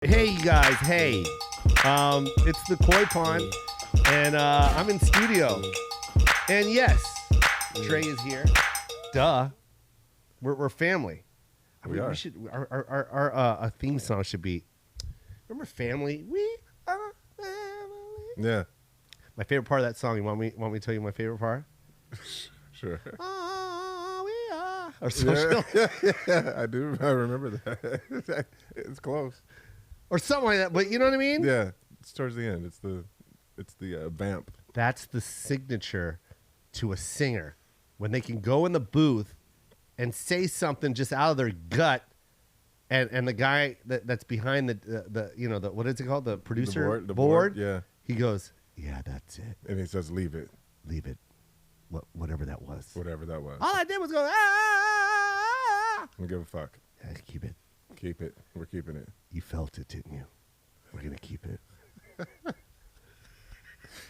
Hey, you guys. Hey. It's the Koi Pond, and I'm in studio. And yes, Trey is here. Duh. We're family. We are. We should. Our theme song should be. Remember family? We are family. Yeah. My favorite part of that song. You want me to tell you my favorite part? Sure. Oh, we are. Or social. Yeah, I do. I remember that. It's close. Or something like that. But you know what I mean? Yeah. It's towards the end. It's the vamp. That's the signature to a singer when they can go in the booth and say something just out of their gut, and the guy that's behind the what is it called, the producer The board. Yeah. he goes, yeah, that's it, And he says, leave it. whatever that was. Whatever that was. All I did was go, ah. I don't give a fuck. Yeah, keep it. Keep it. We're keeping it. You felt it, didn't you? We're gonna keep it.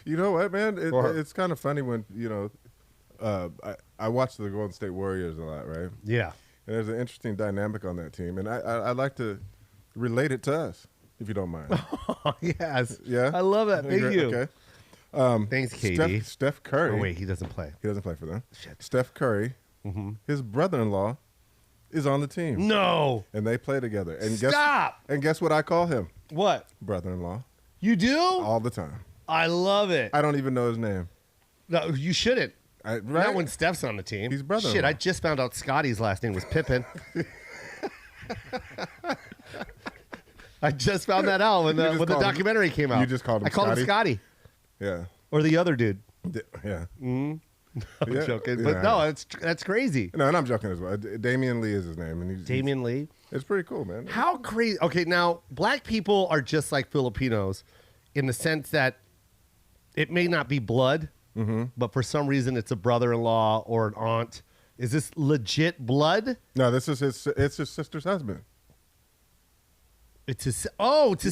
You know what, man? It's kind of funny when, I watch the Golden State Warriors a lot, right? Yeah. And there's an interesting dynamic on that team. And I'd like to relate it to us, if you don't mind. Oh, yes. Yeah? I love that. Thank you. Okay. Thanks, KD. Steph Curry. Oh wait, he doesn't play. He doesn't play for them. Shit. Steph Curry, his brother-in-law, is on the team. No. And they play together. And Stop. Guess what I call him? What? Brother-in-law. You do? All the time. I love it. I don't even know his name. No, you shouldn't. Right? Not when Steph's on the team. He's brother-in-law. Shit, I just found out Scotty's last name was Pippen. I just found that out when the documentary came out. You just called him I called him Scotty. Yeah. Or the other dude. Yeah. I'm Yeah. joking. Yeah. But no, that's crazy. No, and I'm joking as well. Damian Lee is his name. And Damian Lee. It's pretty cool, man. How crazy. Okay, now, black people are just like Filipinos in the sense that it may not be blood, but for some reason it's a brother-in-law or an aunt. Is this legit blood? No, it's his sister's husband. It's his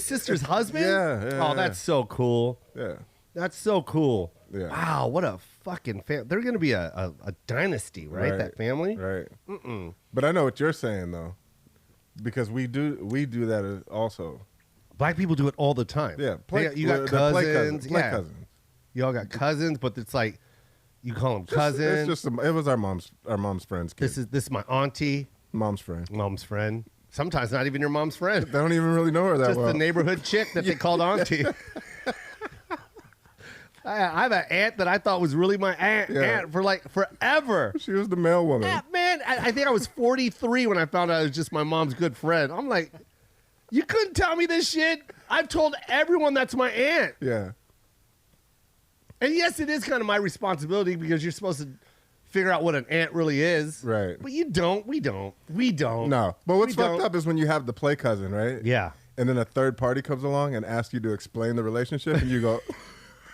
sister's husband? Yeah. Oh, that's so cool. Yeah. That's so cool. Yeah. Wow, what a fucking family. They're going to be a dynasty, right? That family? Right. But I know what you're saying, though, because we do that also. Black people do it all the time. Yeah. You got cousins. Play cousins. You all got cousins, but it's like you call them cousins. It was our mom's friend's kid. This is my auntie. Mom's friend. Mom's friend. Sometimes not even your mom's friend. They don't even really know her that Just well. the neighborhood chick that they called auntie. I have an aunt that I thought was really my aunt for like forever. She was the male woman. Man, I think I was 43 when I found out it was just my mom's good friend. I'm like, you couldn't tell me this shit. I've told everyone that's my aunt. Yeah. And yes, it is kind of my responsibility because you're supposed to figure out what an aunt really is. Right. But you don't. We don't. No. But what's fucked up is when you have the play cousin, right? Yeah. And then a third party comes along and asks you to explain the relationship, and you go,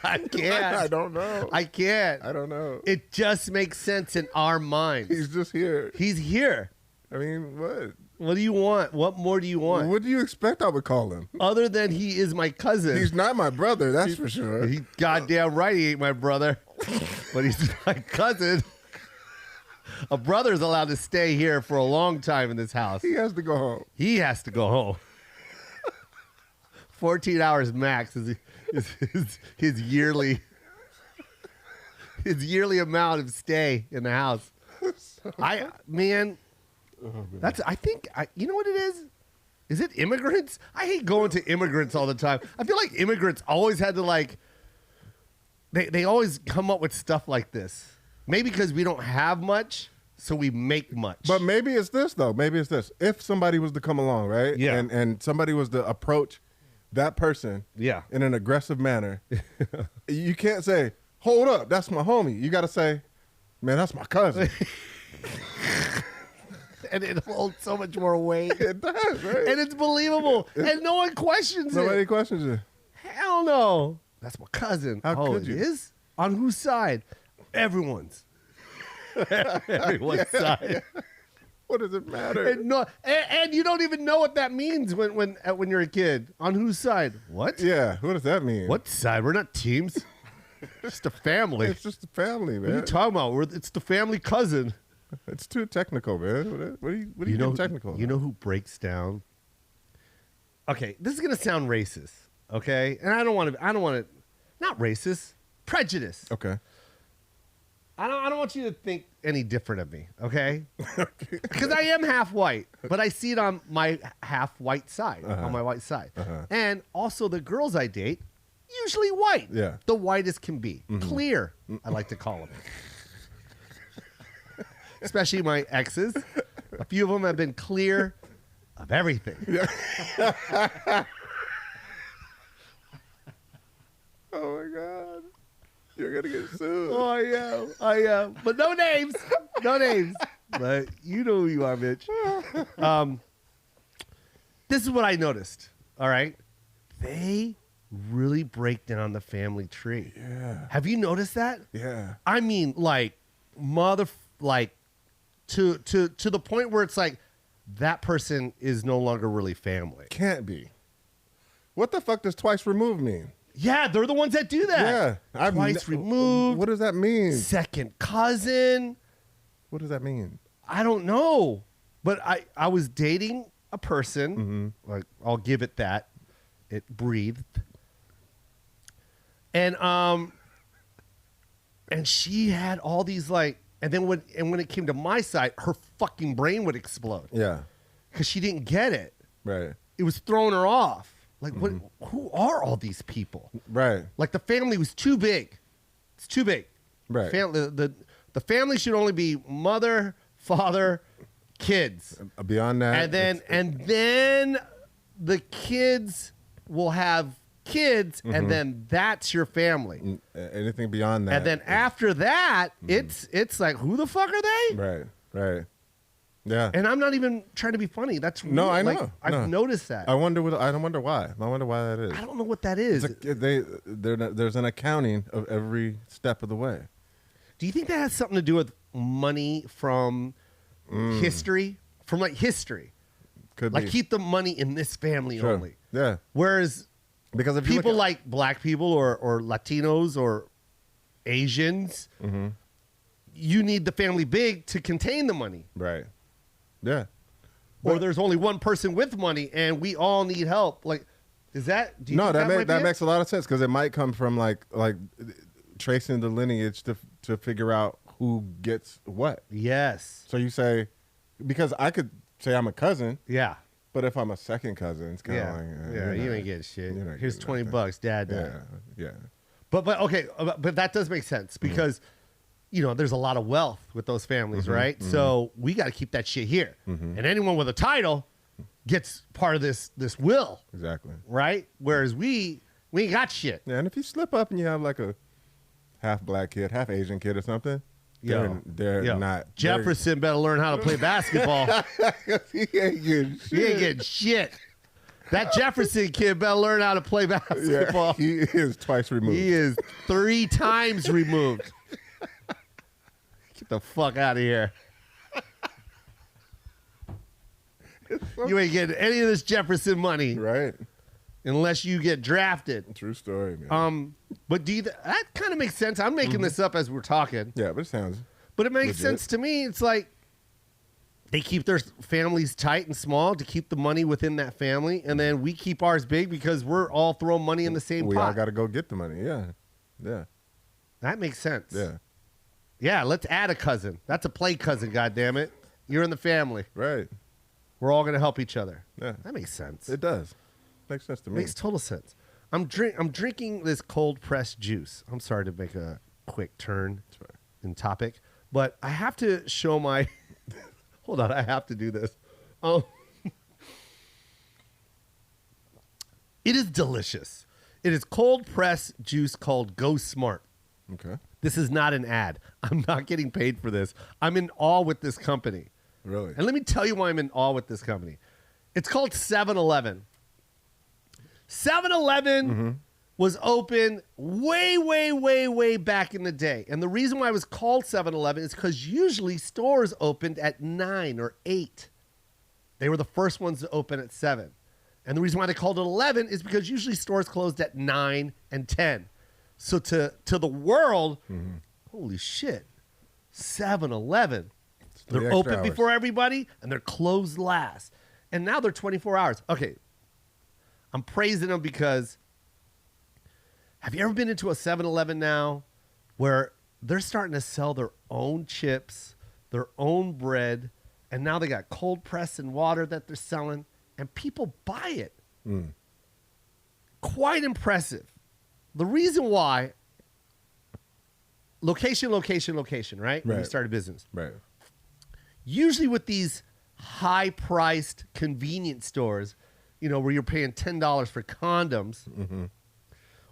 I can't. I don't know. I can't. I don't know. It just makes sense in our minds. He's just here. He's here. I mean, what? What do you want? What more do you want? What do you expect I would call him? Other than he is my cousin. He's not my brother, that's for sure. He goddamn right he ain't my brother. But he's my cousin. A brother's allowed to stay here for a long time in this house. He has to go home. He has to go home. 14 hours max is his yearly amount of stay in the house. You know what it is? Is it immigrants? I hate going to immigrants all the time. I feel like immigrants always had to they always come up with stuff like this. Maybe because we don't have much, so we make much. But maybe it's this, though. Maybe it's this. If somebody was to come along, right? Yeah. And somebody was to approach that person in an aggressive manner, you can't say, hold up, that's my homie. You got to say, man, that's my cousin. And it holds so much more weight. It does, right? And it's believable. And no one questions Nobody it. questions it. Hell no. That's my cousin. How could you? It is? On whose side? Everyone's. Everyone's side. What does it matter? And you don't even know what that means when you're a kid. On whose side? What? Yeah, what does that mean? What side? We're not teams. Just a family. It's just a family, man. What are you talking about? It's the family cousin. It's too technical, man. What are you getting technical? You know who breaks down okay, this is gonna sound racist, okay? And I don't want to, not racist, prejudice. Okay. I don't want you to think any different of me, okay? Because I am half white, but I see it on my half white side, on my white side. And also the girls I date, usually white. Yeah. The whitest can be. Clear, I like to call them. Especially my exes. A few of them have been clear of everything. Yeah. Oh my God. You're going to get sued. Oh, I am. But no names. No names. But you know who you are, Mitch. This is what I noticed. All right. They really break down the family tree. Yeah. Have you noticed that? Yeah. I mean, like, to the point where it's like that person is no longer really family. Can't be. What the fuck does twice removed mean? Yeah, they're the ones that do that. Yeah. Twice removed. What does that mean? Second cousin. What does that mean? I don't know. But I was dating a person, like I'll give it that. It breathed. And she had all these like, and then when it came to my side, her fucking brain would explode. Yeah. Because she didn't get it. Right. It was throwing her off. Like, what? Who are all these people? Right. Like, the family was too big. It's too big. Right. The family should only be mother, father, kids. Beyond that. And then the kids will have kids, and then that's your family. Anything beyond that. And then after that, it's like, who the fuck are they? Right. Right. Yeah. And I'm not even trying to be funny. That's no, I know. Like, I've noticed that. I wonder why. I wonder why that is. I don't know what that is. There's an accounting of every step of the way. Do you think that has something to do with money from history? From like history? Could like be. keep the money in this family Sure. only. Yeah. Whereas because if you people look at, like black people or Latinos or Asians, you need the family big to contain the money. Right. Yeah. Or there's only one person with money and we all need help. Like, is that? Do you no, think that makes a lot of sense because it might come from like tracing the lineage to figure out who gets what. Yes. So you say, because I could say I'm a cousin. Yeah. But if I'm a second cousin, it's kind of like, you ain't getting shit. you're not Here's getting $20, Dad. Yeah. But okay, but that does make sense because there's a lot of wealth with those families, right? So we got to keep that shit here, and anyone with a title gets part of this will, Exactly. right? Whereas we ain't got shit. Yeah, and if you slip up and you have like a half black kid, half Asian kid or something, they're not. Jefferson better learn how to play basketball. He ain't getting shit. He ain't getting shit. That Jefferson kid better learn how to play basketball. Yeah, he is twice removed. He is 3 times removed. Get the fuck out of here. You ain't getting any of this Jefferson money. Right. Unless you get drafted. True story, man. But that kind of makes sense. I'm making this up as we're talking. Yeah, but it sounds. But it makes legit. sense to me. It's like they keep their families tight and small to keep the money within that family, and then we keep ours big because we're all throwing money in the same We pot. all got to go get the money. Yeah. Yeah. That makes sense. Yeah. Yeah, let's add a cousin. That's a play cousin, goddammit. You're in the family. Right. We're all going to help each other. Yeah. That makes sense. It does. Makes sense to me. Makes total sense. I'm drinking this cold pressed juice. I'm sorry to make a quick turn in topic, but I have to show my. Hold on, I have to do this. It is delicious. It is cold pressed juice called Go Smart. Okay. This is not an ad. I'm not getting paid for this. I'm in awe with this company. Really? And let me tell you why I'm in awe with this company. It's called 7-Eleven. 7-Eleven was open way, way, way, way back in the day. And the reason why it was called 7-Eleven is because usually stores opened at 9 or 8. They were the first ones to open at 7. And the reason why they called it 11 is because usually stores closed at 9 and 10. So to the world, holy shit, 7-Eleven. They're open before everybody, and they're closed last. And now they're 24 hours. Okay, I'm praising them because have you ever been into a 7-Eleven now where they're starting to sell their own chips, their own bread, and now they got cold press and water that they're selling, and people buy it. Quite impressive. The reason why, location, right? When you start a business. Right. Usually with these high-priced convenience stores, you know, where you're paying $10 for condoms,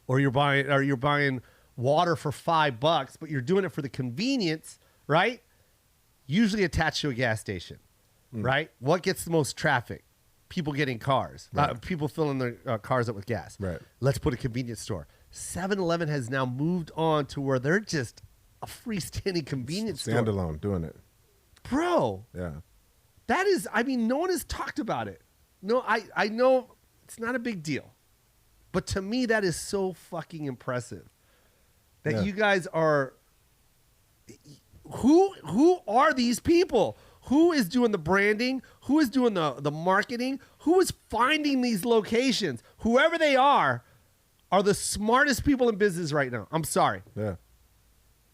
or you're buying water for $5, but you're doing it for the convenience, right? Usually attached to a gas station, right? What gets the most traffic? People getting cars, people filling their cars up with gas. Right. Let's put a convenience store. 7-Eleven has now moved on to where they're just a freestanding convenience store. Standalone, doing it. Bro. Yeah. That is, I mean, no one has talked about it. No, I know it's not a big deal. But to me, that is so fucking impressive. That you guys are, who are these people? Who is doing the branding? Who is doing the marketing? Who is finding these locations? Whoever they are the smartest people in business right now. I'm sorry. Yeah.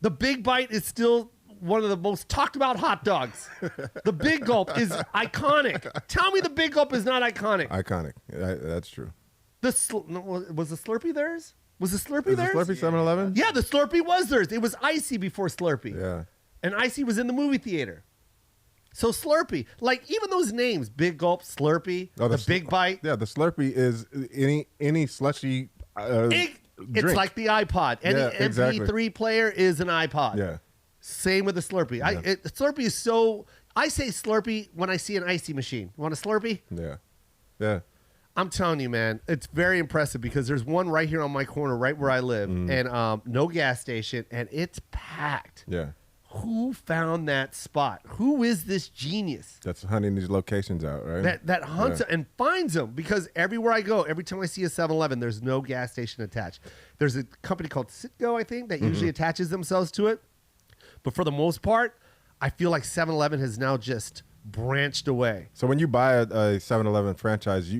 The Big Bite is still one of the most talked about hot dogs. The Big Gulp is iconic. Tell me the Big Gulp is not iconic. Iconic. That's true. Was the Slurpee theirs? Was the Slurpee theirs? The Slurpee 7-Eleven? Yeah, the Slurpee was theirs. It was Icy before Slurpee. Yeah. And Icy was in the movie theater. So Slurpee, like even those names, Big Gulp, Slurpee, the Big Bite. Yeah, the Slurpee is any slushy It's drink. like the iPod. Any MP3 player is an iPod. Yeah. Same with the Slurpee. Slurpee is so... I say Slurpee when I see an Icy machine. You want a Slurpee? Yeah. Yeah. I'm telling you, man, it's very impressive because there's one right here on my corner, right where I live, and no gas station, and it's packed. Yeah. Who found that spot? Who is this genius? That's hunting these locations out, right? That hunts and finds them, because everywhere I go, every time I see a 7-Eleven, there's no gas station attached. There's a company called Citgo, I think, that usually attaches themselves to it. But for the most part, I feel like 7-Eleven has now just branched away. So when you buy a 7-Eleven franchise,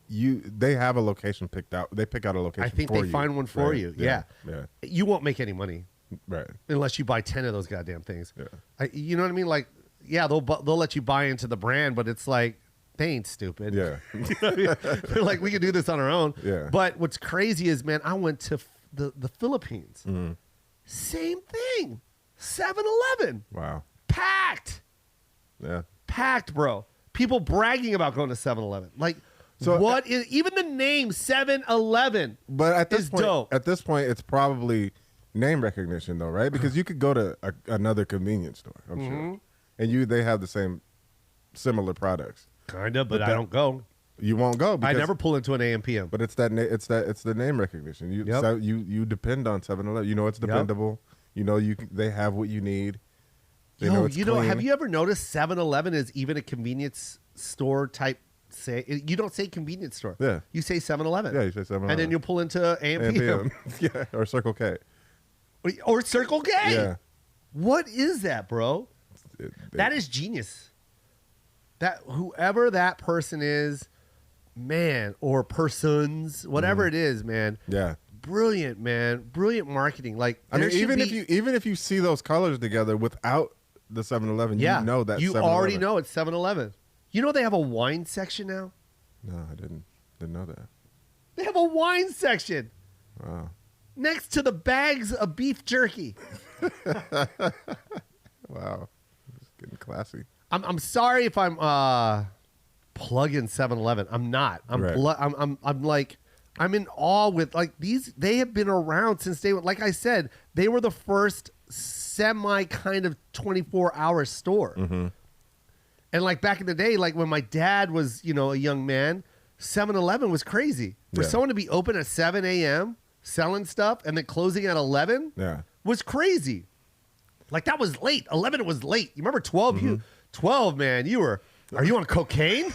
they have a location picked out. They pick out a location. I think they find one for you. Yeah. You won't make any money, right? Unless you buy 10 of those goddamn things. Yeah. You know what I mean? Like, yeah, they'll let you buy into the brand, but it's like they ain't stupid. Yeah. They're like, we can do this on our own. Yeah. But what's crazy is, man, I went to the Philippines. Same thing. 7-Eleven. Wow. Packed. Yeah. Packed, bro. People bragging about going to 7-Eleven. Like, so what is even the name 7-Eleven? But at this point, dope. At this point, it's probably name recognition, though, right? Because you could go to another convenience store, I'm sure, and they have the same similar products. Kinda, but I don't go. You won't go. I never pull into an AM/PM. But it's the name recognition. You depend on 7-Eleven. You know it's dependable. You know they have what you need. They know it's clean. Have you ever noticed 7-Eleven is even a convenience store type? You don't say convenience store. Yeah. You say 7-Eleven. Yeah, you say 7-Eleven. And then you'll pull into AM/PM. Yeah, or Circle K. Or Circle K. Yeah. What is that, bro? That is genius. That whoever that person is, man, or persons, whatever it is, man. Yeah. Brilliant, man. Brilliant marketing. Like, I mean, even if you see those colors together without the 7-Eleven, you know that you 7-Eleven. already know it's 7-Eleven. You know they have a wine section now? No, I didn't know that. They have a wine section. Wow. Next to the bags of beef jerky. Wow. It's getting classy. I'm sorry if I'm plugging 7-Eleven. I'm not. I'm in awe with, like, these. They have been around since like I said, they were the first semi kind of 24-hour store. And like back in the day, like when my dad was, a young man, 7-Eleven was crazy. For someone to be open at 7 a.m. selling stuff and then closing at 11 was crazy. Like, that was late. 11 was late. You remember 12? 12, man, are you on cocaine?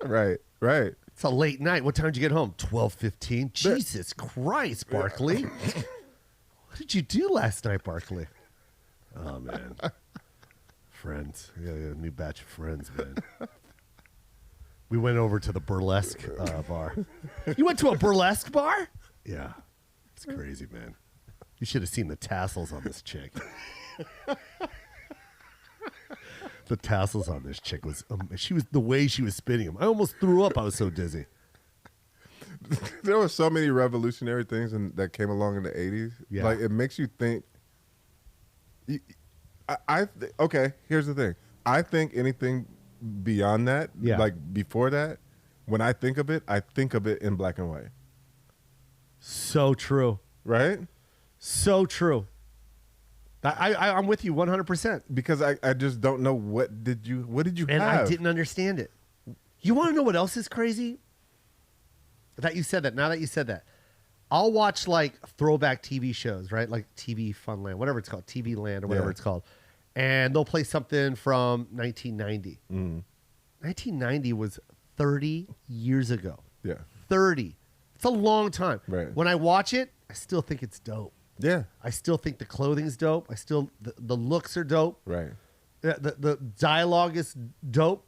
Right. It's a late night. What time did you get home? 12:15. Jesus Christ, Barkley. What did you do last night, Barkley? Oh, man. Friends. Yeah, a new batch of friends, man. We went over to the burlesque bar. You went to a burlesque bar? Yeah. It's crazy, man. You should have seen the tassels on this chick. The tassels on this chick was the way she was spinning them. I almost threw up. I was so dizzy. There were so many revolutionary things that came along in the 80s. Yeah. Like, it makes you think. Okay, here's the thing. I think anything beyond that, like before that, when I think of it in black and white. So true. Right? So true. I'm with you 100%. Because I just don't know what did you have? And I didn't understand it. You want to know what else is crazy? Now that you said that, I'll watch like throwback TV shows, right? Like TV Funland, whatever it's called, TV Land or whatever it's called. And they'll play something from 1990. 1990 was 30 years ago. Yeah. 30. It's a long time. Right. When I watch it, I still think it's dope. Yeah. I still think the clothing's dope. The looks are dope. Right. The dialogue is dope.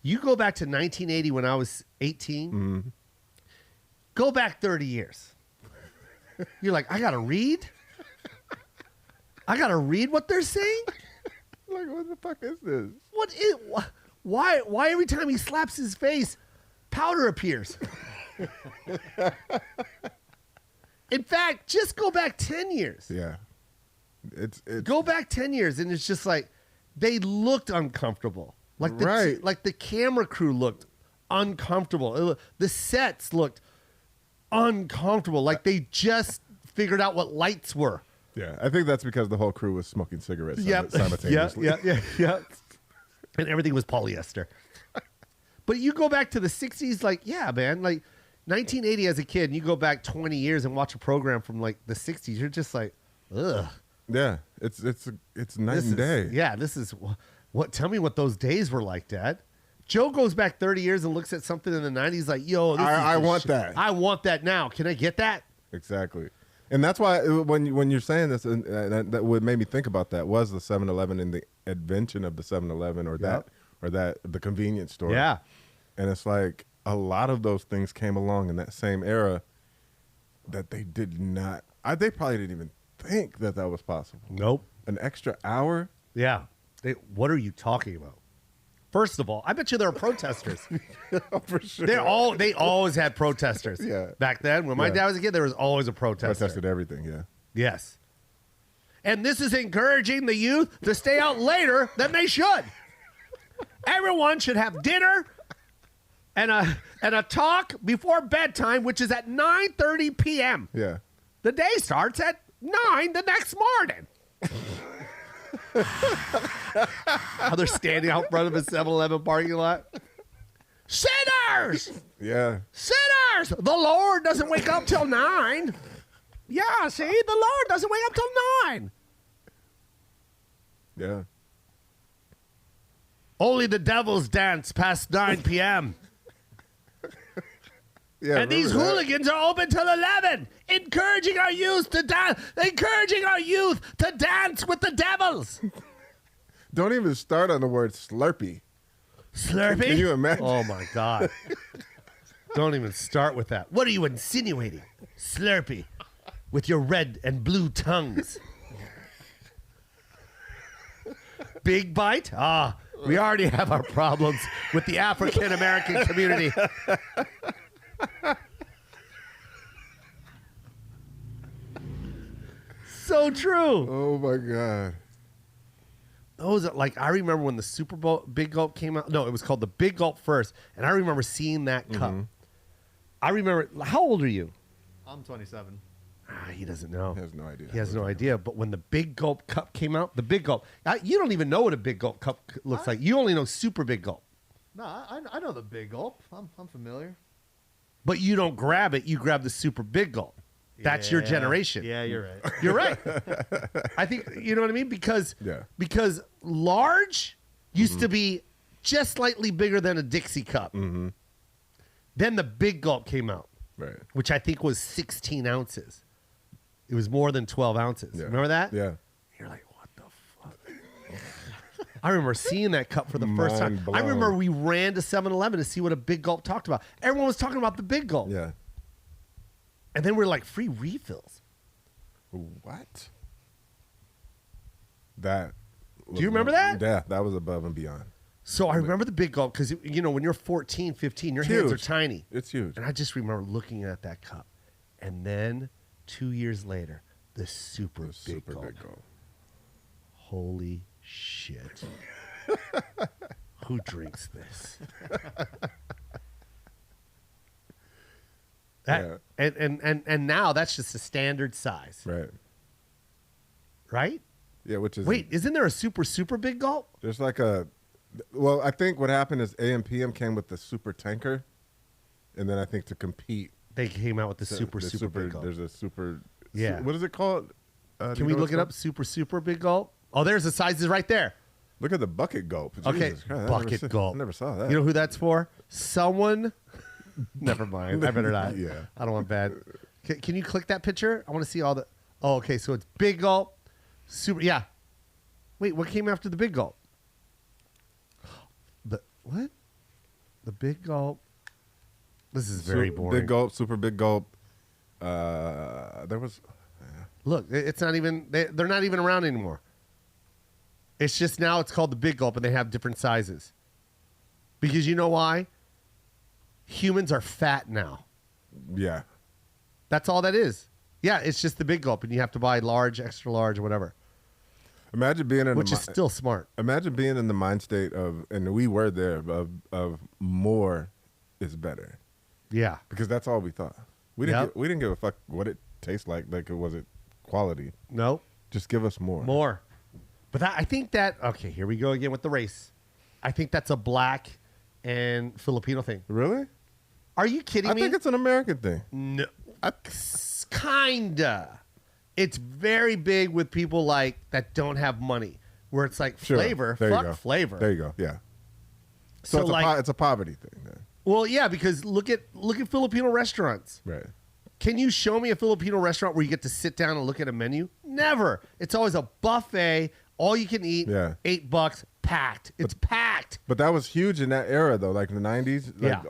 You go back to 1980 when I was 18. Go back 30 years. You're like, I got to read? I got to read what they're saying? Like, what the fuck is this? Why every time he slaps his face, powder appears? In fact, just go back 10 years. Yeah. It's Go back 10 years, and it's just like they looked uncomfortable. Like the camera crew looked uncomfortable. The sets looked uncomfortable. Like they just figured out what lights were. Yeah, I think that's because the whole crew was smoking cigarettes simultaneously. Yeah. And everything was polyester. But you go back to the 60s, like, yeah, man, like 1980 as a kid, and you go back 20 years and watch a program from like the 60s, you're just like, ugh. Yeah, it's night and day. Yeah, this is what. Tell me what those days were like, Dad. Joe goes back 30 years and looks at something in the 90s like, yo, I want that. I want that now. Can I get that? Exactly. And that's why when you're saying this, and that what made me think about that was the 7-Eleven and the invention of the 7-Eleven or the convenience store. Yeah. And it's like a lot of those things came along in that same era that they did not. They probably didn't even think that was possible. Nope. An extra hour? Yeah. What are you talking about? First of all, I bet you there are protesters. For sure. They always had protesters. Yeah. Back then, when my dad was a kid, there was always a protester. Protested everything, yeah. Yes. And this is encouraging the youth to stay out later than they should. Everyone should have dinner and a talk before bedtime, which is at 9:30 p.m. Yeah. The day starts at 9 the next morning. How they're standing out front of a 7-Eleven parking lot. Sinners! Yeah. Sinners! The Lord doesn't wake up till 9. Yeah, see? The Lord doesn't wake up till 9. Yeah. Only the devils dance past 9 p.m. Yeah, and these hooligans are open till 11, encouraging our youth to dance with the devils. Don't even start on the word Slurpee. Slurpee? Can you imagine? Oh, my God. Don't even start with that. What are you insinuating? Slurpee. With your red and blue tongues. Big Bite? We already have our problems with the African-American community. So true. Oh, my God. Those are like, I remember when the Super Bowl Big Gulp came out. No, it was called the Big Gulp first. And I remember seeing that cup. I remember, how old are you? I'm 27. He doesn't know. He has no idea. He has no idea. But when the Big Gulp cup came out, the Big Gulp, you don't even know what a Big Gulp cup looks like. You only know Super Big Gulp. No, I know the Big Gulp. I'm familiar. But you don't grab it. You grab the Super Big Gulp. That's your generation. Yeah, you're right. You're right. I think, you know what I mean? Because large used to be just slightly bigger than a Dixie cup. Mm-hmm. Then the Big Gulp came out, right? Which I think was 16 ounces. It was more than 12 ounces. Yeah. Remember that? Yeah. You're like, what the fuck? I remember seeing that cup for the first time. Mind blown. I remember we ran to 7-Eleven to see what a Big Gulp talked about. Everyone was talking about the Big Gulp. Yeah. And then we're like, free refills. What? That. Do you remember that? Yeah, that was above and beyond. So I remember the Big Gulp because, when you're 14, 15, your hands are tiny. It's huge. And I just remember looking at that cup. And then 2 years later, the super big gulp. Holy shit. Who drinks this? And now that's just a standard size. Right. Right? Yeah, which is... Wait, isn't there a super big gulp? There's like a... Well, I think what happened is AM/PM came with the super tanker. And then I think to compete... They came out with the super big gulp. There's a super... Yeah. What is it called? Can we look it up? Super big gulp? Oh, there's the sizes right there. Look at the bucket gulp. Okay, Jesus Christ, bucket gulp. I never saw that. You know who that's for? Someone... Never mind. I better not. Yeah. I don't want bad. Can you click that picture? I want to see all the... Oh, okay. So it's big gulp. Super... Yeah. Wait, what came after the big gulp? What? The big gulp. This is very boring. Big gulp, super big gulp. There was... Look, it's not even... They're not even around anymore. It's just now it's called the big gulp and they have different sizes. Because you know why? Humans are fat now. Yeah. That's all that is. Yeah, it's just the big gulp and you have to buy large, extra large, or whatever. Imagine being in Which is still smart. Imagine being in the mind state of, and we were there, of more is better. Yeah. Because that's all we thought. We didn't give a fuck what it tastes like. Like, was it quality? Nope. Just give us more. More. But I think that, okay, here we go again with the race. I think that's a black and Filipino thing. Really? Are you kidding me? I think it's an American thing. No. Kinda. It's very big with people like that don't have money, where it's like flavor, fuck flavor. There you go. Yeah. So it's a poverty thing then. Well, yeah, because look at Filipino restaurants. Right. Can you show me a Filipino restaurant where you get to sit down and look at a menu? Never. It's always a buffet, all you can eat, $8, packed. It's packed. But that was huge in that era though, like the 90s. Like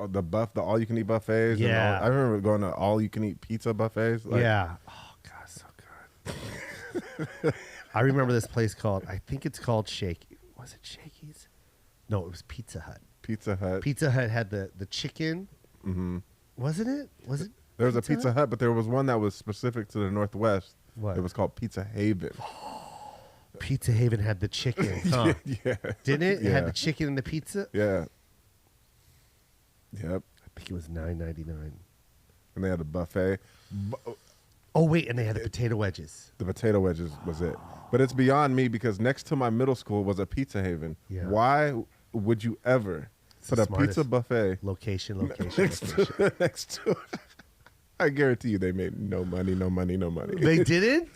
the all you can eat buffets. Yeah. And I remember going to all you can eat pizza buffets. Like, yeah. Oh God, so good. I remember this place called, I think it's called Shaky. Was it Shakey's? No, it was Pizza Hut. Pizza Hut. Pizza Hut had the chicken. Mm-hmm. Wasn't it? Was it? There was a Pizza Hut, but there was one that was specific to the Northwest. What? It was called Pizza Haven. Pizza Haven had the chicken, huh? Yeah. Didn't it? It Yeah. had the chicken and the pizza? Yeah. Yep. I think it was $9.99. And they had a buffet. Oh, wait, and they had the potato wedges. The potato wedges was it. But it's beyond me because next to my middle school was a Pizza Haven. Yeah. Why would you ever put a pizza buffet Location. next to it? I guarantee you they made no money. They didn't?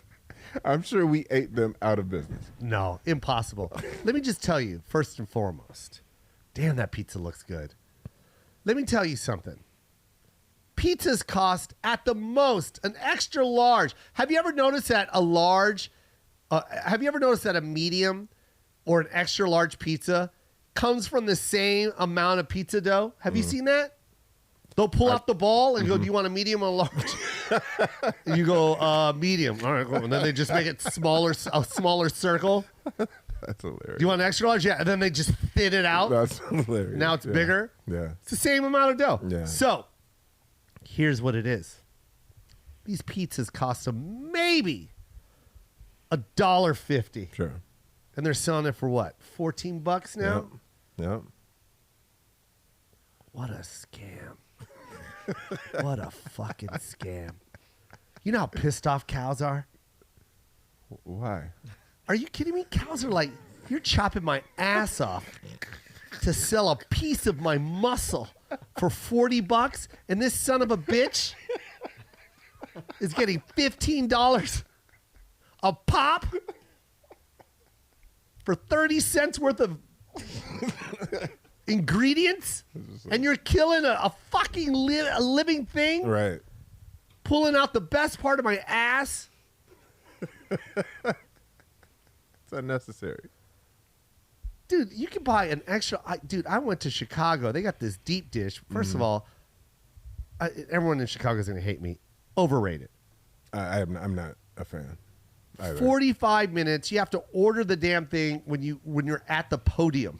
I'm sure we ate them out of business. No, impossible. Let me just tell you, first and foremost, damn, that pizza looks good. Let me tell you something. Pizzas cost at the most an extra large. Have you ever noticed that a medium or an extra large pizza comes from the same amount of pizza dough? Have you seen that? They'll pull out the ball and go, do you want a medium or a large? And you go, medium. All right, cool. And then they just make it a smaller circle. That's hilarious. Do you want an extra large? Yeah. And then they just thin it out. That's hilarious. Now it's bigger. Yeah. It's the same amount of dough. Yeah. So here's what it is. These pizzas cost them maybe $1.50. Sure. And they're selling it for what? $14 now? Yep. What a scam. What a fucking scam. You know how pissed off cows are? Why? Are you kidding me? Cows are like, you're chopping my ass off to sell a piece of my muscle for $40, and this son of a bitch is getting $15 a pop for 30 cents worth of ingredients, and you're killing a fucking living thing, Right. pulling out the best part of my ass. It's unnecessary. Dude, you can buy an extra. Dude, I went to Chicago. They got this deep dish. First of all, everyone in Chicago is going to hate me. Overrated. I'm not a fan. Either. 45 minutes. You have to order the damn thing when you're at the podium.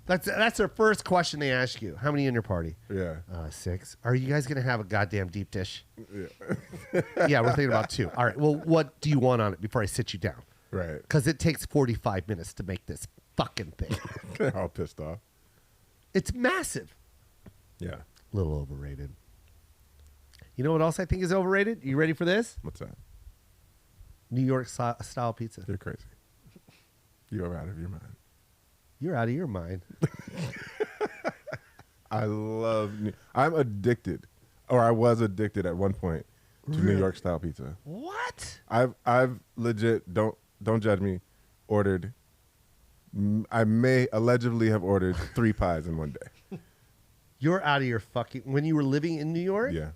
That's their first question they ask you. How many in your party? Yeah. 6. Are you guys going to have a goddamn deep dish? Yeah. Yeah, we're thinking about 2. All right. Well, what do you want on it before I sit you down? Right. Because it takes 45 minutes to make this fucking thing. They're all pissed off. It's massive. Yeah. A little overrated. You know what else I think is overrated? You ready for this? What's that? New York style pizza. You're crazy. You're out of your mind. You're out of your mind. I'm addicted, or I was addicted at one point to New York style pizza. What? I've legit, don't judge me, ordered, I may allegedly have ordered 3 pies in one day. You're out of your fucking, when you were living in New York? Yeah.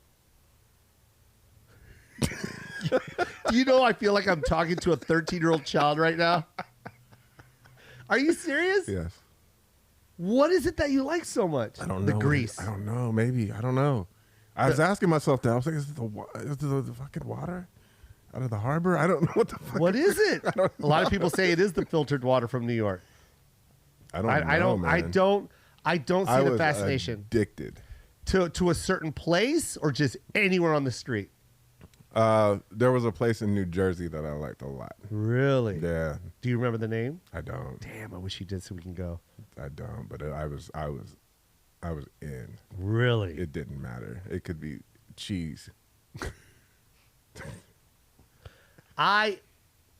Do you know I feel like I'm talking to a 13-year-old child right now? Are you serious? Yes. What is it that you like so much? I don't know. The grease. I don't know. Maybe. I don't know. I was asking myself that. I was like, is it the fucking water out of the harbor? I don't know what the fuck. What is it? A lot of people say it is the filtered water from New York. I don't know, man. I don't see the fascination. Addicted. To a certain place or just anywhere on the street? There was a place in New Jersey that I liked a lot. Really? Yeah. Do you remember the name? I don't. Damn, I wish you did so we can go. I don't. But I was in. Really? It didn't matter. It could be cheese.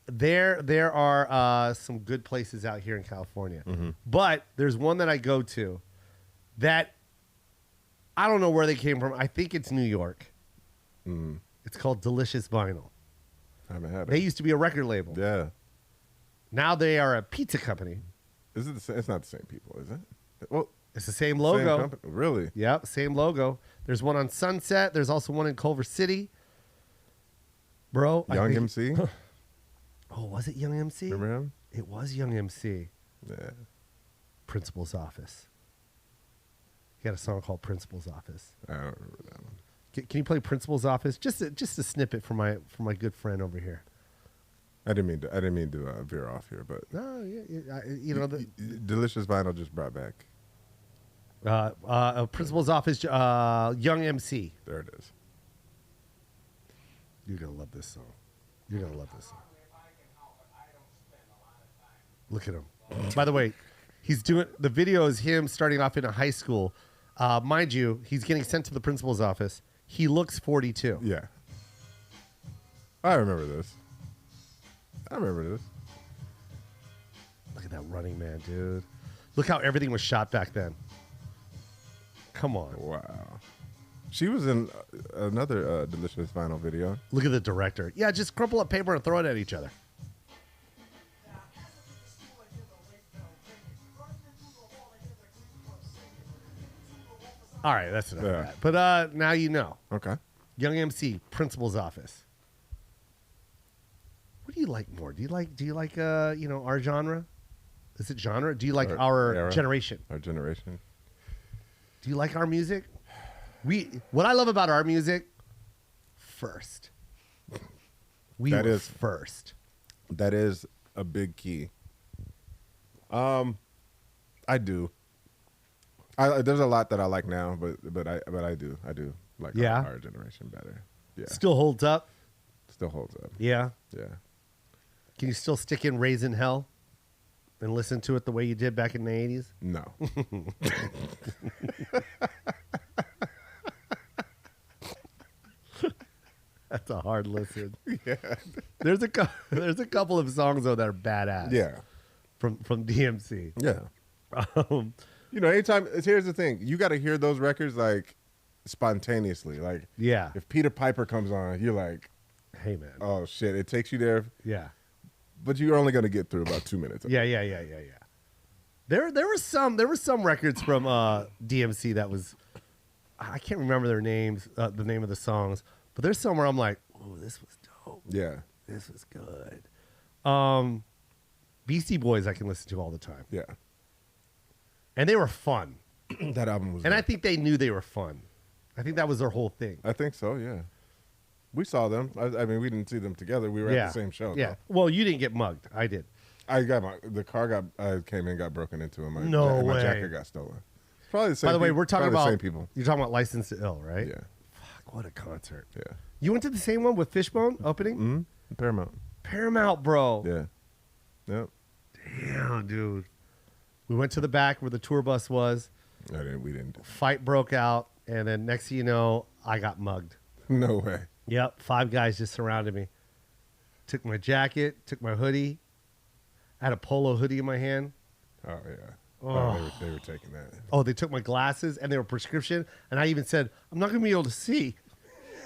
There are some good places out here in California, but there's one that I go to that I don't know where they came from. I think it's New York. Mm. It's called Delicious Vinyl. I haven't had it. They used to be a record label. Yeah. Now they are a pizza company. Is it the same? It's not the same people, is it? Well, it's the same logo. Same company. Really? Yep, same logo. There's one on Sunset. There's also one in Culver City. Bro. Young MC? Oh, was it Young MC? Remember him? It was Young MC. Yeah. Principal's Office. He had a song called Principal's Office. I don't remember that one. Can you play Principal's Office? Just a snippet for my good friend over here. I didn't mean to veer off here, but No, you know the Delicious Vinyl just brought back. Principal's Office, Young MC. There it is. You're gonna love this song. You're gonna love this song. Look at him. By the way, he's doing the video is him starting off in a high school. Mind you, he's getting sent to the principal's office. He looks 42. Yeah. I remember this. Look at that Running Man, dude. Look how everything was shot back then. Come on. Wow. She was in another Delicious Vinyl video. Look at the director. Yeah, just crumple up paper and throw it at each other. All right, that's enough of that. But now you know. Okay. Young MC, principal's office. What do you like more? Do you like our genre? Is it genre? Do you like our era? generation? Our generation. Do you like our music? What I love about our music, first. That were is- first. That is a big key. I do. There's a lot that I like now, but I do like our generation better. Yeah, Still holds up. still holds up. Yeah. Yeah, Can you still stick in Raising Hell and listen to it the way you did back in the 80s? no. That's a hard listen. Yeah, There's a couple of songs though that are badass. yeah, From DMC. yeah. Um, Anytime. Here's the thing: you got to hear those records like spontaneously. Like, yeah. if Peter Piper comes on, you're like, Hey man. oh shit! It takes you there, Yeah. but you're only gonna get through about 2 minutes. Yeah. There were some records from DMC that was, I can't remember their names, the name of the songs, but there's some where I'm like, oh, this was dope. Yeah. This was good. Beastie Boys I can listen to all the time. Yeah. And they were fun. That album was And good. I think they knew they were fun. I think that was their whole thing. I think so, yeah. We saw them. I mean, we didn't see them together. We were at the same show. Yeah. Though. Well, you didn't get mugged. I did. The car I came in, got broken into, and my jacket got stolen. Probably the same. By the way, we're talking about the same people. You're talking about License to Ill, right? Yeah. Fuck, what a concert. Yeah. You went to the same one with Fishbone opening? Mm-hmm. Paramount, bro. Yeah. Yep. Damn, dude. We went to the back where the tour bus was. We didn't. Fight broke out, and then next thing you know, I got mugged. No way. Yep, 5 guys just surrounded me. Took my jacket, took my hoodie. I had a polo hoodie in my hand. Oh, yeah. Oh. They were taking that. Oh, they took my glasses, and they were prescription, and I even said, I'm not going to be able to see.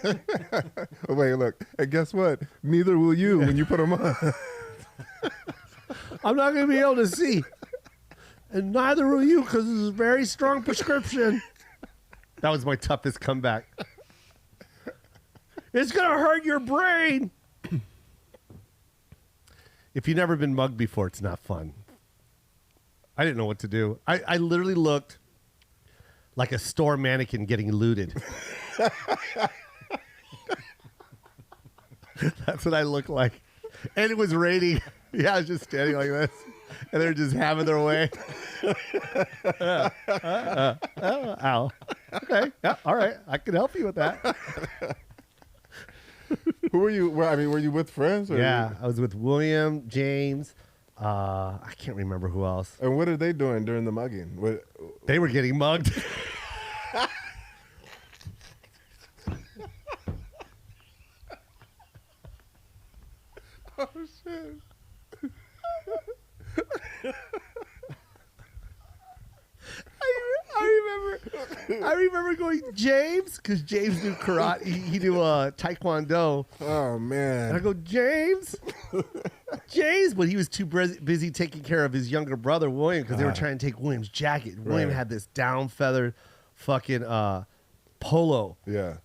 Oh, wait, look. And guess what? Neither will you when you put them on. I'm not going to be able to see. And neither will you because it's a very strong prescription. That was my toughest comeback. It's going to hurt your brain. If you've never been mugged before, it's not fun. I didn't know what to do. I literally looked like a store mannequin getting looted. That's what I looked like. And it was raining. Yeah, I was just standing like this. And they're just having their way. Ow. Okay. Yeah, all right. I can help you with that. Who were you? Were you with friends? Or Yeah, I was with William, James. I can't remember who else. And what are they doing during the mugging? They were getting mugged. Oh, shit. I remember going, James, because James knew karate. He knew taekwondo. Oh, man. And I go, James? James? But he was too busy taking care of his younger brother, William, because they were trying to take William's jacket. William had this down feathered fucking polo. Yeah.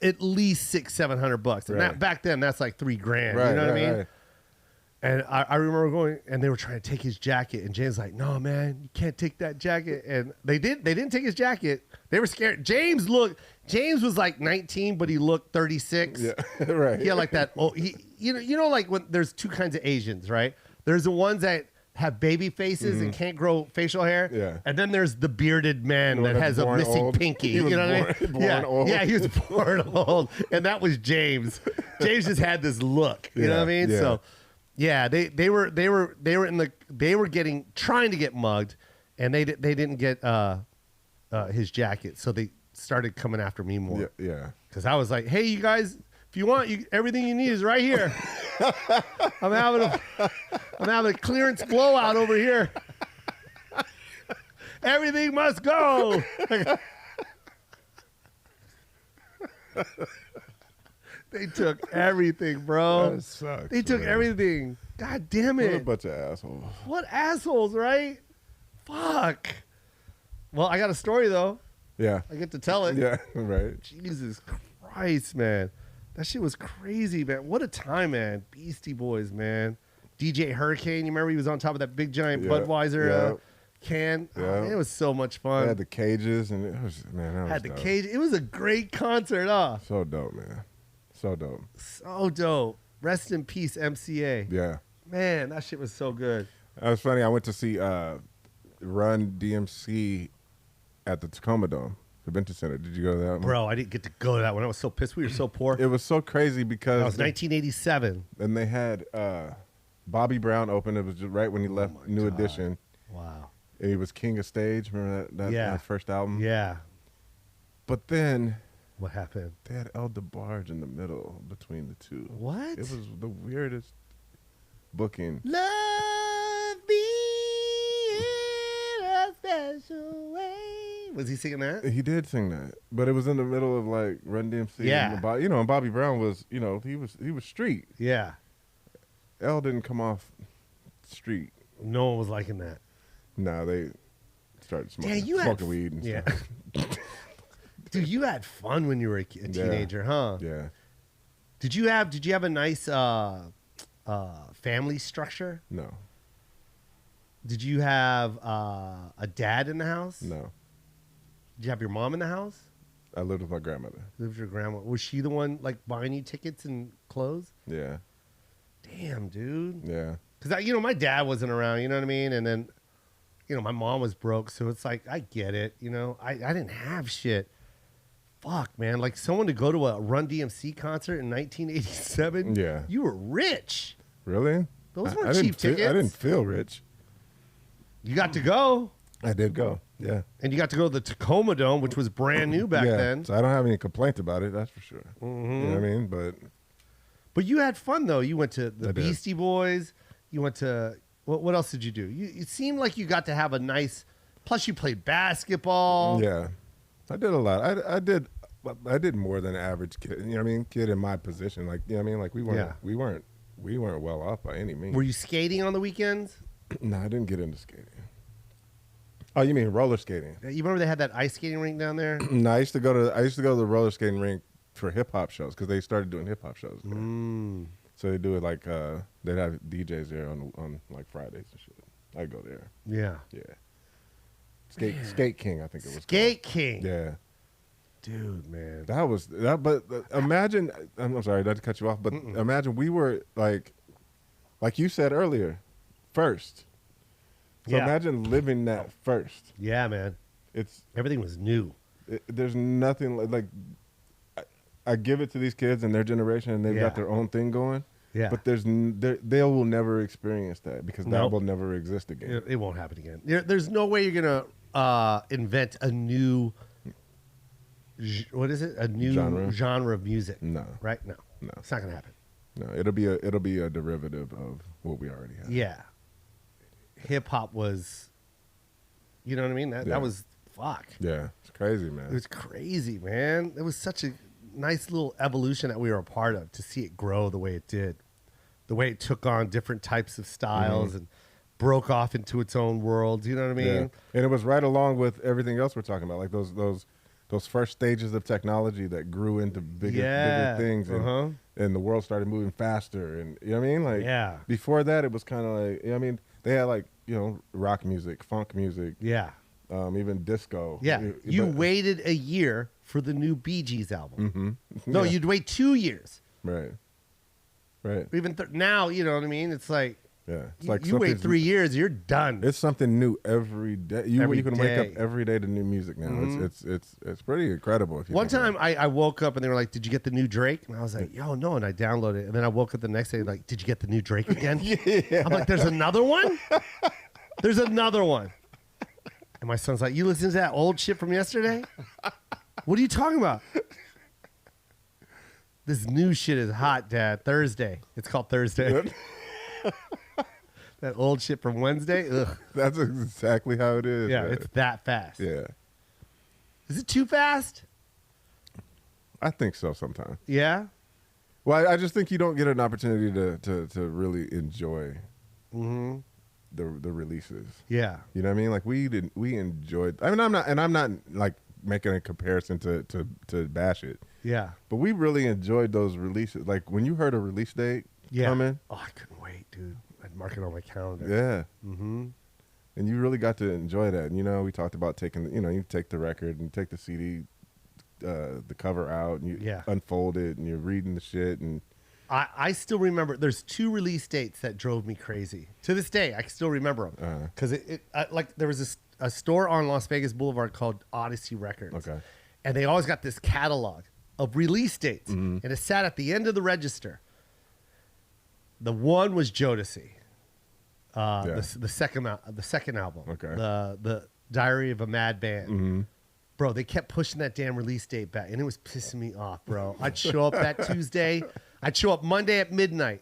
At least $600-700. And that, back then, that's like $3,000. Right, you know what I mean? Right. And I remember going, and they were trying to take his jacket, and James was like, "No, man, you can't take that jacket." And they didn't take his jacket. They were scared. James was like 19, but he looked 36. Yeah, right. He had like that. Oh, you know, like when there's two kinds of Asians, right? There's the ones that have baby faces and can't grow facial hair. Yeah. And then there's the bearded man that has a missing old. pinky. He was you know what I mean? born old. Yeah, he was born old, and that was James. James just had this look. You know what I mean? Yeah. So. Yeah, they were trying to get mugged, and they didn't get his jacket, so they started coming after me more. Yeah. Because I was like, hey, you guys, if you want, everything you need is right here. I'm having a clearance blowout over here. Everything must go. They took everything, bro. That sucks, they took everything. God damn it. What a bunch of assholes. What assholes, right? Fuck. Well, I got a story, though. Yeah. I get to tell it. Yeah, right. Jesus Christ, man. That shit was crazy, man. What a time, man. Beastie Boys, man. DJ Hurricane, you remember he was on top of that big giant Budweiser can? Yeah. Oh, man, it was so much fun. They had the cages, and it was, man, that was Had the dope. cage. It was a great concert, So dope, man. So dope. So dope. Rest in peace, MCA. Yeah. Man, that shit was so good. That was funny. I went to see Run DMC at the Tacoma Dome, Convention Center. Did you go to that one? Bro, I didn't get to go to that one. I was so pissed. We were so poor. It was so crazy because That was 1987. and they had Bobby Brown open. It was just right when he left New God. Edition. Wow. And he was King of Stage. Remember that first album? Yeah. But then What happened? they had El DeBarge in the middle between the two. What? It was the weirdest booking. Love me in a special way. Was he singing that? He did sing that, but it was in the middle of like Run DMC. Yeah. And Bobby Brown was, he was street. Yeah. L didn't come off street. No one was liking that. No, they started smoking, you had smoking weed and stuff. Dude, you had fun when you were a teenager, huh? Yeah. Did you have a nice family structure? No. Did you have a dad in the house? No, Did you have your mom in the house? I lived with my grandmother. Lived with your grandma. Was she the one like buying you tickets and clothes? Yeah, Damn, dude. yeah, Because my dad wasn't around. You know what I mean? And then, my mom was broke, so it's like I get it. I didn't have shit. Fuck, man. Like someone to go to a Run DMC concert in 1987. Yeah. You were rich. really? Those I weren't didn't cheap tickets. I didn't feel rich. You got to go. I did go. Yeah. And you got to go to the Tacoma Dome, which was brand new back yeah. then. So I don't have any complaints about it. That's for sure. Mm-hmm. You know what I mean? But you had fun though. You went to the I did. Beastie Boys. You went to what else did you do? You seemed like you got to have a nice. Plus, you played basketball. Yeah, I did a lot. I did more than an average kid. You know what I mean? Kid in my position, like like we weren't well off by any means. Were you skating on the weekends? No, I didn't get into skating. Oh, you mean roller skating? You remember they had that ice skating rink down there? No, I used to go to the roller skating rink for hip hop shows because they started doing hip hop shows there. So they do it like they'd have DJs there on like Fridays and shit. I go there. Yeah. Yeah. Skate King, I think it was. Skate called. King. Yeah. Dude, man. That was that. But imagine. I'm sorry, not to cut you off, but imagine we were like you said earlier, first. So imagine living that first. Yeah, man. Everything was new. There's nothing like. I give it to these kids and their generation, and they've got their own thing going. Yeah. But they will never experience that because that will never exist again. It won't happen again. There's no way you're gonna invent a new. What is it? A new genre of music? No. Right? No. It's not gonna happen. No, it'll be a derivative of what we already have. Yeah. Hip hop was. You know what I mean? That was fuck. Yeah, it's crazy, man. It was crazy, man. It was such a nice little evolution that we were a part of to see it grow the way it did, the way it took on different types of styles and broke off into its own world. You know what I mean? Yeah. And it was right along with everything else we're talking about, like those first stages of technology that grew into bigger things, and the world started moving faster, and you know what I mean? Like before that, it was kind of like I mean they had like rock music, funk music, even disco. Yeah, you waited a year for the new Bee Gees album. No, you'd wait 2 years. Right. Even now, you know what I mean? It's like it's like you wait 3 years, you're done. It's something new every day. You can wake up every day to new music now. It's pretty incredible. One time I woke up and they were like, "Did you get the new Drake?" And I was like, "Yo, no." And I downloaded it. And then I woke up the next day like, "Did you get the new Drake again?" I'm like, "There's another one? There's another one." And my son's like, "You listen to that old shit from yesterday?" What are you talking about? This new shit is hot, Dad. Thursday. It's called Thursday. That old shit from Wednesday? Ugh. That's exactly how it is. Yeah, man. it's that fast. Yeah. Is it too fast? I think so sometimes. Yeah? Well, I just think you don't get an opportunity to really enjoy the releases. Yeah. You know what I mean? Like we enjoyed. I mean, I'm not like making a comparison to bash it. Yeah. But we really enjoyed those releases. Like when you heard a release date coming. Oh, I couldn't wait, dude. I'd mark it on my calendar. Yeah. Mm-hmm. And you really got to enjoy that. And, we talked about taking, you take the record and take the CD, the cover out, and you unfold it, and you're reading the shit. And I still remember. There's 2 release dates that drove me crazy. To this day, I can still remember them because like there was a store on Las Vegas Boulevard called Odyssey Records. Okay. And they always got this catalog of release dates, and it sat at the end of the register. The one was Jodeci, the second album, the Diary of a Mad Band. Bro, they kept pushing that damn release date back, and it was pissing me off, bro. I'd show up that Tuesday, I'd show up Monday at midnight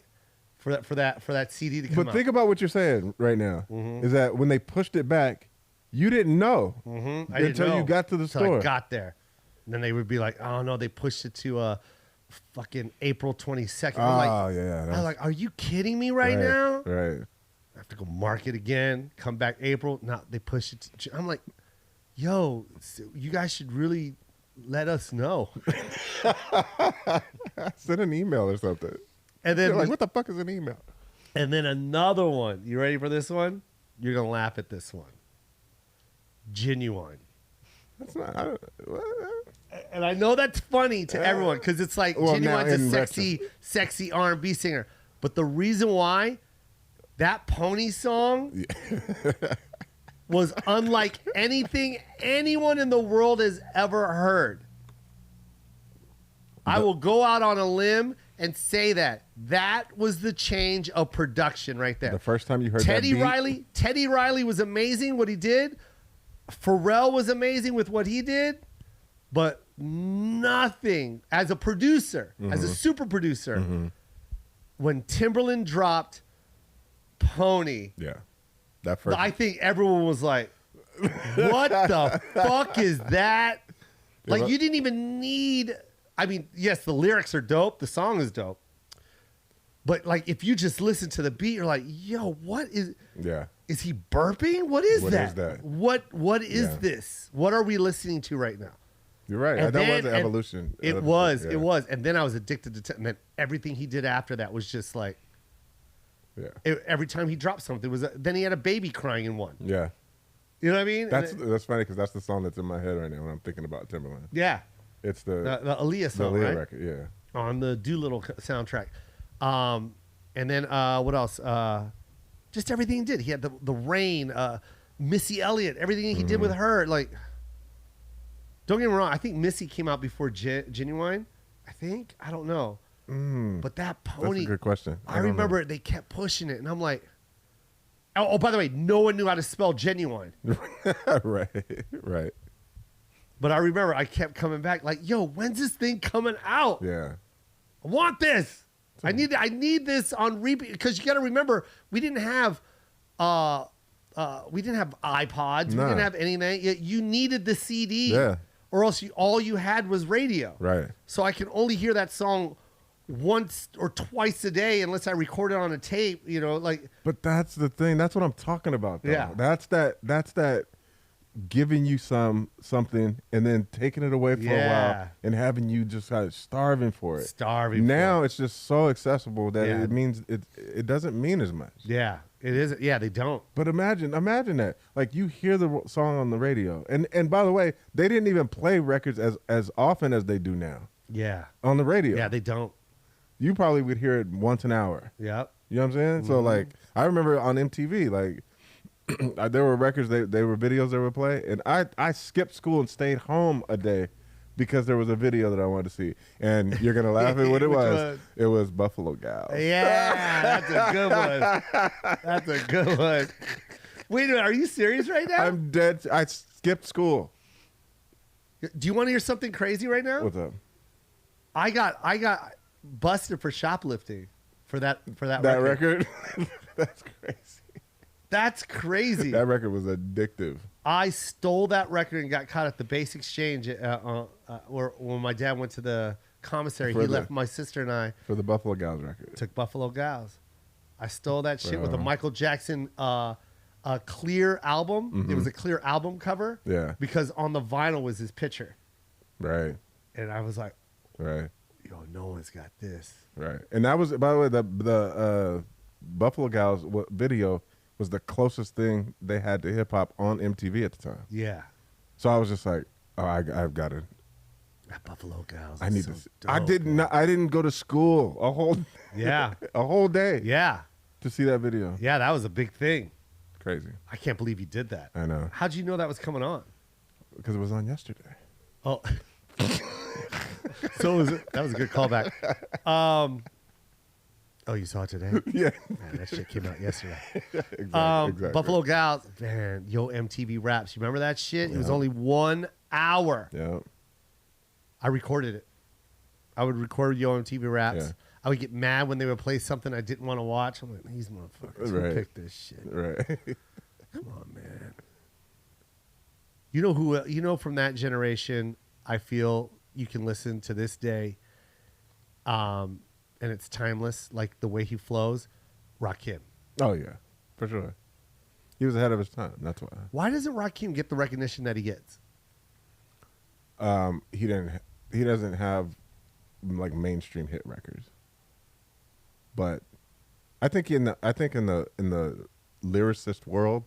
for that CD to come out. But think about what you're saying right now is that when they pushed it back, you didn't know until you got to the store. I got there, and then they would be like, "Oh no, they pushed it to fucking April 22nd." I'm like, I'm like, are you kidding me right now? Right. I have to go mark it again. Come back April. No, they push it to. I'm like, yo, you guys should really let us know. Send an email or something. And then you're like, what the fuck is an email? And then another one. You ready for this one? You're gonna laugh at this one. Genuine. That's not. And I know that's funny to everyone because it's like Genuine's a sexy R&B singer. But the reason why that Pony song was unlike anything anyone in the world has ever heard. I will go out on a limb and say that was the change of production right there. The first time you heard Teddy that beat? Teddy Riley was amazing what he did. Pharrell was amazing with what he did, but nothing as a producer, as a super producer. When Timberland dropped Pony, that first. I think everyone was like, "What the fuck is that?" Like you didn't even need. I mean, yes, the lyrics are dope. The song is dope. But like, if you just listen to the beat, you're like, yo, what is... Yeah. Is he burping? What is that? What is this? What are we listening to right now? You're right. And that was an evolution. It was. And then I was addicted to... And then everything he did after that was just like... Yeah. Every time he dropped something, then he had a baby crying in one. Yeah. You know what I mean? That's funny because that's the song that's in my head right now when I'm thinking about Timberland. Yeah. It's the Aaliyah song, the Aaliyah right? record, yeah. On the Doolittle soundtrack. And then what else? Just everything he did. He had the Rain, Missy Elliott, everything he did with her. Like, don't get me wrong. I think Missy came out before Genuine. I think. I don't know. But that Pony. That's a good question. I remember they kept pushing it, and I'm like, oh, by the way, no one knew how to spell Genuine. Right. But I remember I kept coming back like, yo, when's this thing coming out? Yeah. I want this. I need this on repeat because you got to remember we didn't have iPods, we didn't have anything. You needed the CD, or else all you had was radio. Right. So I can only hear that song once or twice a day unless I record it on a tape. You know, like. But that's the thing. That's what I'm talking about. Though. Yeah. That's that. Giving you something and then taking it away for a while and having you just kind of starving for it. Now it's just so accessible that it means it doesn't mean as much. Yeah, it is. Yeah, they don't. But imagine that. Like you hear the song on the radio, and by the way, they didn't even play records as often as they do now. Yeah. On the radio. Yeah, they don't. You probably would hear it once an hour. Yep. You know what I'm saying? So like I remember on MTV like. There were records, they were videos they would play, and I skipped school and stayed home a day because there was a video that I wanted to see. And you're gonna laugh at what it was. It was Buffalo Gals. Yeah, that's a good one. That's a good one. Wait a minute, are you serious right now? I'm dead. I skipped school. Do you want to hear something crazy right now? What's up? I got busted for shoplifting for that record. That's crazy. That's crazy. That record was addictive. I stole that record and got caught at the Base Exchange when my dad went to the commissary. He left my sister and I. For the Buffalo Gals record. Took Buffalo Gals. I stole that shit with a Michael Jackson clear album. It was a clear album cover. Yeah. Because on the vinyl was his picture. Right. And I was like, right. Yo, no one's got this. Right. And that was, by the way, the Buffalo Gals video was the closest thing they had to hip hop on MTV at the time. Yeah. So I was just like, oh, I've got to. That Buffalo Gals. I need so to. Dope, I didn't go to school a whole day. Yeah. To see that video. Yeah, that was a big thing. Crazy. I can't believe you did that. I know. How'd you know that was coming on? Because it was on yesterday. Oh. So that was a good callback. Oh, you saw it today? Yeah. Man, that shit came out yesterday. Exactly. Buffalo Gals, man, Yo MTV Raps. You remember that shit? It was only 1 hour. Yeah. I recorded it. I would record Yo MTV Raps. Yeah. I would get mad when they would play something I didn't want to watch. I'm like, these motherfuckers who picked this shit. Right. Come on, man. You know from that generation, I feel you can listen to this day. And it's timeless, like the way he flows. Rakim. Oh yeah, for sure. He was ahead of his time. That's why. Why doesn't Rakim get the recognition that he gets? He doesn't have like mainstream hit records. But I think in the lyricist world,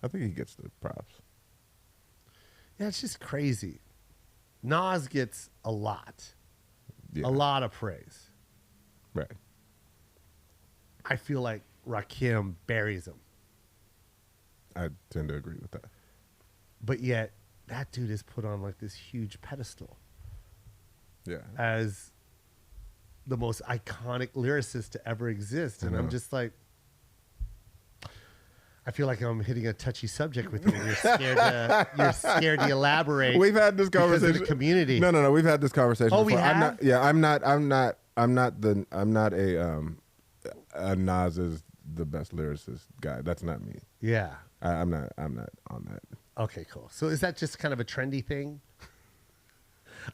I think he gets the props. Yeah, it's just crazy. Nas gets a lot of praise. Right. I feel like Rakim buries him. I tend to agree with that. But yet, that dude is put on like this huge pedestal. Yeah. As the most iconic lyricist to ever exist. And I'm just like, I feel like I'm hitting a touchy subject with you. You're scared to elaborate. We've had this conversation. Because of the community. No. We've had this conversation. Oh, before. we have? I'm not a Nas is the best lyricist guy. That's not me. Yeah. I'm not on that. Okay, cool. So is that just kind of a trendy thing?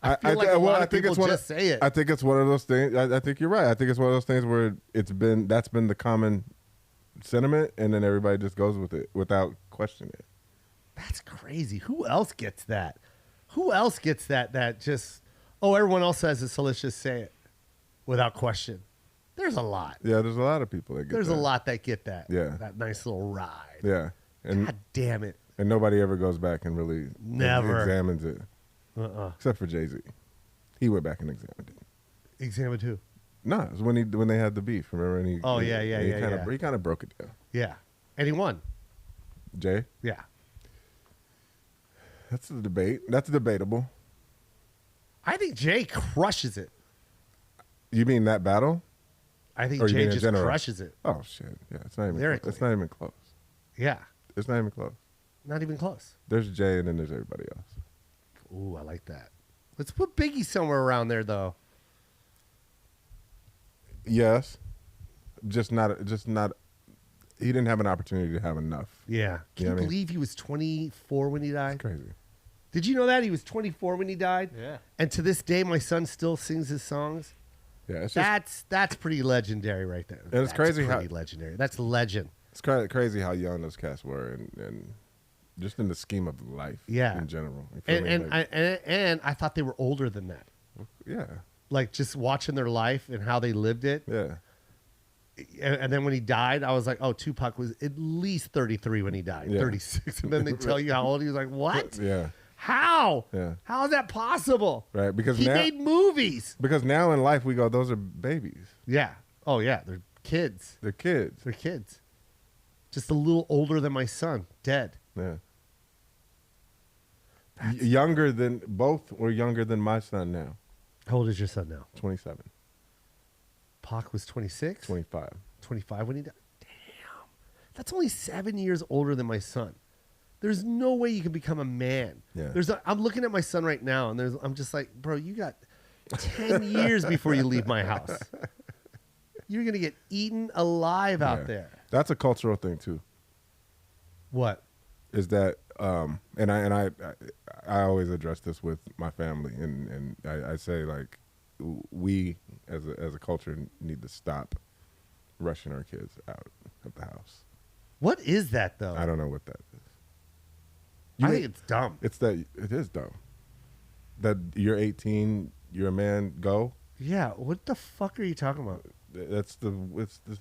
I feel like a lot of people just say it. I think it's one of those things. I think you're right. I think it's one of those things where that's been the common sentiment, and then everybody just goes with it without questioning it. That's crazy. Who else gets that? Who else gets that? That just, everyone else says it, so let's just say it without question. There's a lot. Yeah, there's a lot of people that get There's that. a lot that get that. Yeah. That nice little ride. Yeah. And, God damn it. And nobody ever goes back and really Never examines it. Except for Jay-Z. He went back and examined it. Examined who? No, it was when they had the beef. Remember? And he kind of broke it down. Yeah. And he won. Jay? Yeah. That's the debate. That's debatable. I think Jay crushes it. You mean that battle? I think Jay just crushes it. Oh, shit. Yeah, it's not even Lyrically. It's not even close. Yeah. It's not even close. Not even close. There's Jay and then there's everybody else. Ooh, I like that. Let's put Biggie somewhere around there, though. Yes. Just not. He didn't have an opportunity to have enough. Yeah. Can you believe he was 24 when he died? That's crazy. Did you know that? He was 24 when he died? Yeah. And to this day, my son still sings his songs. Yeah, it's just, that's pretty legendary right there. And it's crazy how legendary. That's legend. It's crazy how young those cats were, and just in the scheme of life, in general. And I thought they were older than that. Yeah. Like just watching their life and how they lived it. Yeah. And then when he died, I was like, oh, Tupac was at least 33 when he died, 36. And then they tell you how old he was. Like, what? Yeah. How? Yeah. How is that possible? Right, because he made movies. Because now in life we go, those are babies. Yeah. Oh yeah, they're kids. They're kids. They're kids. Just a little older than my son, dead. Yeah. Younger than both, or younger than my son now. How old is your son now? 27. Pac was 26? 25. 25 when he died? Damn. That's only 7 years older than my son. There's no way you can become a man. Yeah. I'm looking at my son right now, and I'm just like, bro, you got 10 years before you leave my house. You're going to get eaten alive out there. That's a cultural thing, too. What? Is that, and I always address this with my family, and I say, like, we as a culture need to stop rushing our kids out of the house. What is that, though? I don't know what that is. I think it's dumb. It is dumb. That you're 18, you're a man, go. Yeah, what the fuck are you talking about? It's the.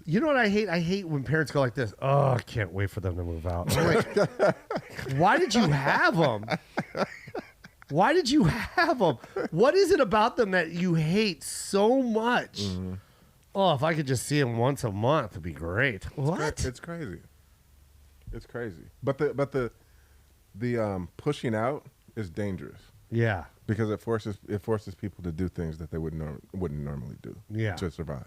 You know what I hate? I hate when parents go like this. Oh, I can't wait for them to move out. I'm like, why did you have them? Why did you have them? What is it about them that you hate so much? Mm-hmm. Oh, if I could just see them once a month, it'd be great. What? It's crazy. It's crazy. But the pushing out is dangerous. Yeah. Because it forces people to do things that they wouldn't normally do. Yeah. To survive.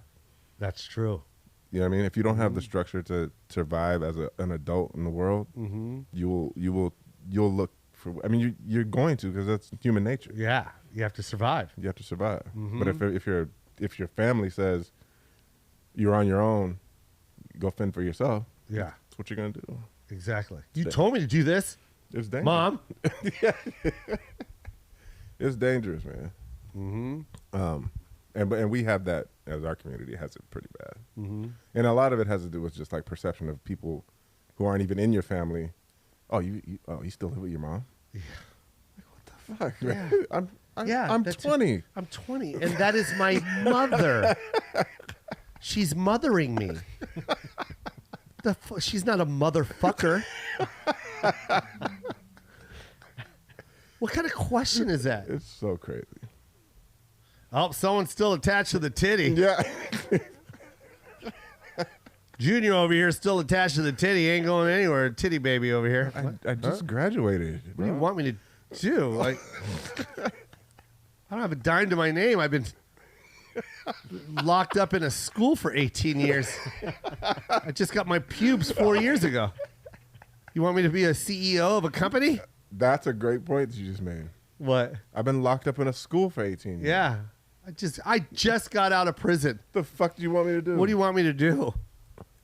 That's true. You know what I mean? If you don't have the structure to survive as an adult in the world, you'll look for. I mean, you're going to, because that's human nature. Yeah, you have to survive. You have to survive. But if your family says you're on your own, go fend for yourself. Yeah, that's what you're gonna do. Exactly. You told me to do this. It's dangerous, Mom. It's dangerous, man. And we have that as our community has it pretty bad. And a lot of it has to do with just like perception of people who aren't even in your family. Oh, you still live with your mom? Yeah. Like, what the fuck? Yeah. I'm 20. I'm 20, and that is my mother. She's mothering me. She's not a motherfucker. What kind of question is that? It's so crazy. Oh, someone's still attached to the titty. Yeah. Junior over here still attached to the titty. Ain't going anywhere. Titty baby over here. I just graduated. What do you want me to do? Like, I don't have a dime to my name. I've been locked up in a school for 18 years. I just got my pubes 4 years ago. You want me to be a CEO of a company? That's a great point that you just made. What? I've been locked up in a school for 18 years. Yeah. I just got out of prison. The fuck do you want me to do? What do you want me to do?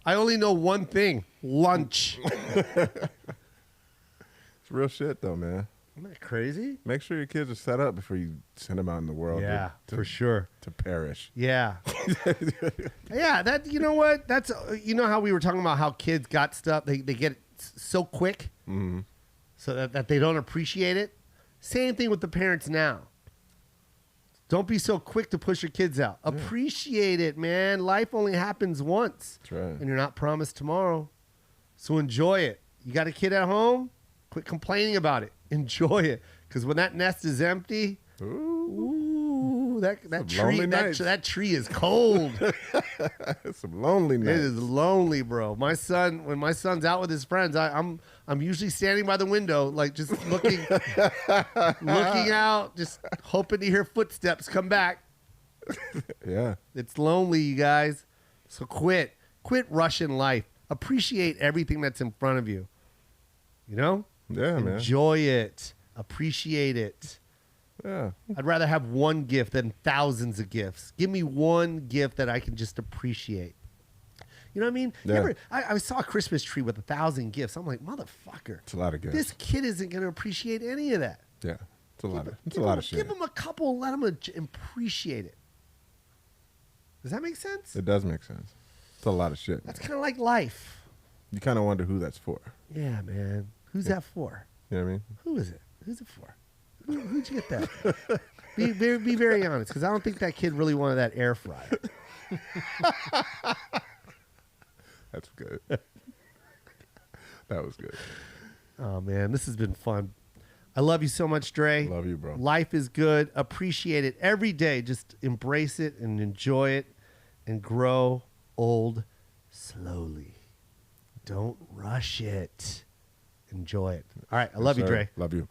I only know one thing. Lunch. It's real shit though, man. Isn't that crazy? Make sure your kids are set up before you send them out in the world. Yeah, for sure. To perish. Yeah. Yeah, that, you know what? That's, you know how we were talking about how kids got stuff, they get it so quick so that they don't appreciate it? Same thing with the parents now. Don't be so quick to push your kids out. Yeah. Appreciate it, man. Life only happens once. That's right. And you're not promised tomorrow. So enjoy it. You got a kid at home? Quit complaining about it. Enjoy it. Because when that nest is empty, that tree is cold. It's some lonely nights. It is lonely, bro. When my son's out with his friends, I'm usually standing by the window, like just looking out, just hoping to hear footsteps come back. Yeah. It's lonely, you guys. So quit rushing life. Appreciate everything that's in front of you. You know? Yeah, man. Enjoy it. Appreciate it. Yeah. I'd rather have one gift than thousands of gifts. Give me one gift that I can just appreciate. You know what I mean? Yeah. I saw a Christmas tree with 1,000 gifts. I'm like, motherfucker. It's a lot of gifts. This kid isn't going to appreciate any of that. Yeah. It's a lot of shit. Give him a couple. Let him appreciate it. Does that make sense? It does make sense. It's a lot of shit. That's kind of like life. You kind of wonder who that's for. Yeah, man. Who's that for? You know what I mean? Who is it? Who's it for? Who'd you get that? Be very honest, because I don't think that kid really wanted that air fryer. That's good. That was good. Oh, man, this has been fun. I love you so much, Dre. Love you, bro. Life is good. Appreciate it every day. Just embrace it and enjoy it and grow old slowly. Don't rush it. Enjoy it. All right. I love you, Dre. Love you.